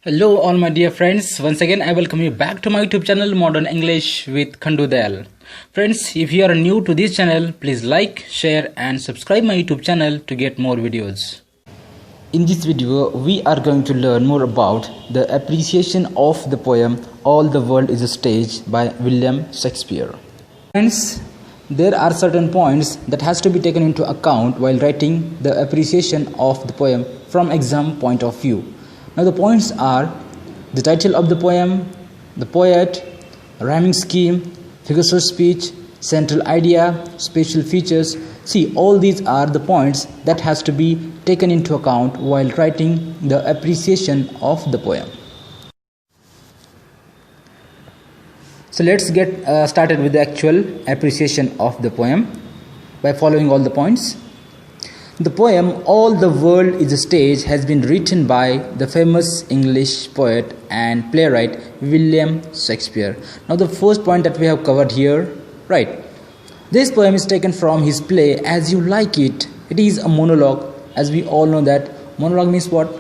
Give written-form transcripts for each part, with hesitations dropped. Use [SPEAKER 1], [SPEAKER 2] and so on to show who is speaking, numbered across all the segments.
[SPEAKER 1] Hello all my dear friends, once again I welcome you back to my YouTube channel Modern English with Khandu Dayal. Friends, if you are new to this channel, please like, share and subscribe my YouTube channel to get more videos. In this video, we are going to learn more about the appreciation of the poem All the World is a Stage by William Shakespeare. Friends, there are certain points that has to be taken into account while writing the appreciation of the poem from exam point of view. Now the points are the title of the poem, the poet, rhyming scheme, figures of speech, central idea, special features. See, all these are the points that has to be taken into account while writing the appreciation of the poem. So let's get started with the actual appreciation of the poem by following all the points. The poem All the World is a Stage has been written by the famous English poet and playwright William Shakespeare. Now the first point that we have covered here, right? This poem is taken from his play As You Like It. It is a monologue. As we all know that monologue means what?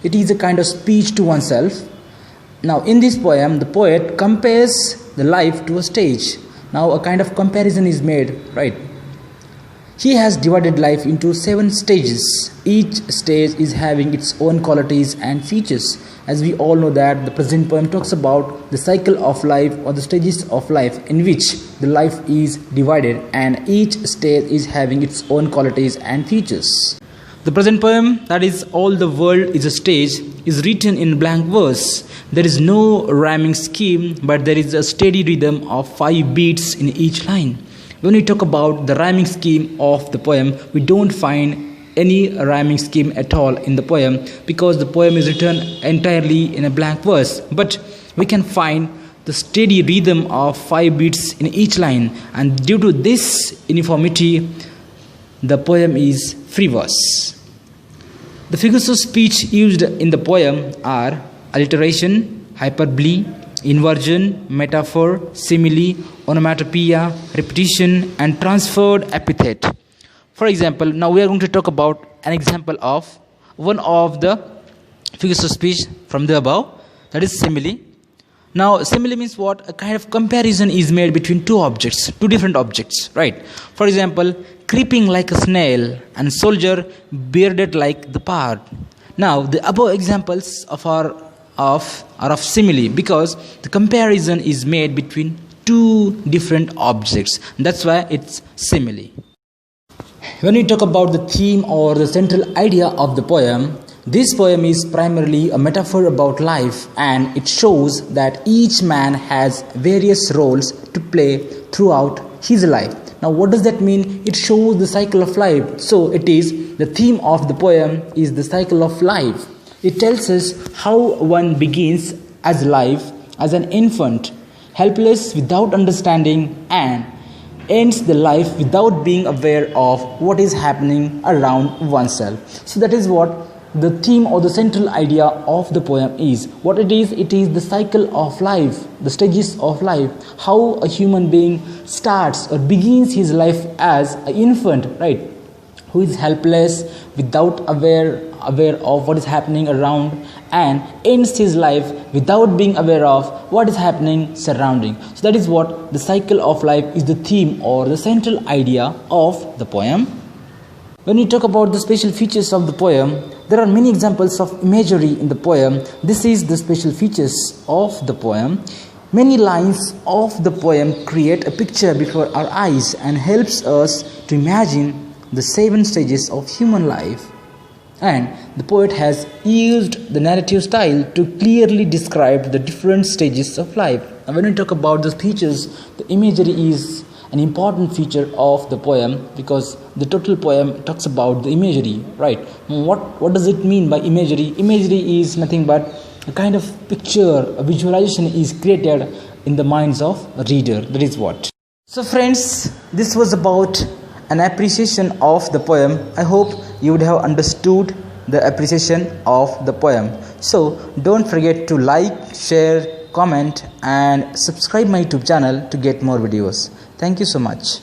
[SPEAKER 1] It is a kind of speech to oneself. Now in this poem, the poet compares the life to a stage. Now a kind of comparison is made, right? He has divided life into 7 stages. Each stage is having its own qualities and features. As we all know that the present poem talks about the cycle of life or the stages of life in which the life is divided and each stage is having its own qualities and features. The present poem, that is All the World is a Stage, is written in blank verse. There is no rhyming scheme, but there is a steady rhythm of 5 beats in each line. When we talk about the rhyming scheme of the poem, we don't find any rhyming scheme at all in the poem because the poem is written entirely in a blank verse. But we can find the steady rhythm of 5 beats in each line, and due to this uniformity, the poem is free verse. The figures of speech used in the poem are alliteration, hyperbole, inversion, metaphor, simile, onomatopoeia, repetition and transferred epithet. For example, now we are going to talk about an example of one of the figures of speech from the above, that is simile. Now simile means what? A kind of comparison is made between two different objects, right? For example, creeping like a snail and soldier bearded like the pard. Now the above examples are of simile because the comparison is made between two different objects. That's why it's simile. When we talk about the theme or the central idea of the poem, this poem is primarily a metaphor about life, and it shows that each man has various roles to play throughout his life. Now what does that mean? It shows the cycle of life. So it is the theme of the poem is the cycle of life. It tells us how one begins as life as an infant, helpless without understanding, and ends the life without being aware of what is happening around oneself. So that is what the theme or the central idea of the poem is. What it is the cycle of life, the stages of life, how a human being starts or begins his life as an infant, right? Who is helpless, without aware of what is happening around, and ends his life without being aware of what is happening surrounding. So that is what the cycle of life is, the theme or the central idea of the poem. When we talk about the special features of the poem, there are many examples of imagery in the poem. This is the special features of the poem. Many lines of the poem create a picture before our eyes and helps us to imagine the 7 stages of human life. And the poet has used the narrative style to clearly describe the different stages of life. And when we talk about the features, the imagery is an important feature of the poem because the total poem talks about the imagery, right? What does it mean by imagery? Imagery is nothing but a kind of picture, a visualization is created in the minds of a reader. That is what. So friends, this was about an appreciation of the poem. I hope you would have understood the appreciation of the poem. So don't forget to like, share, comment and subscribe my YouTube channel to get more videos. Thank you so much.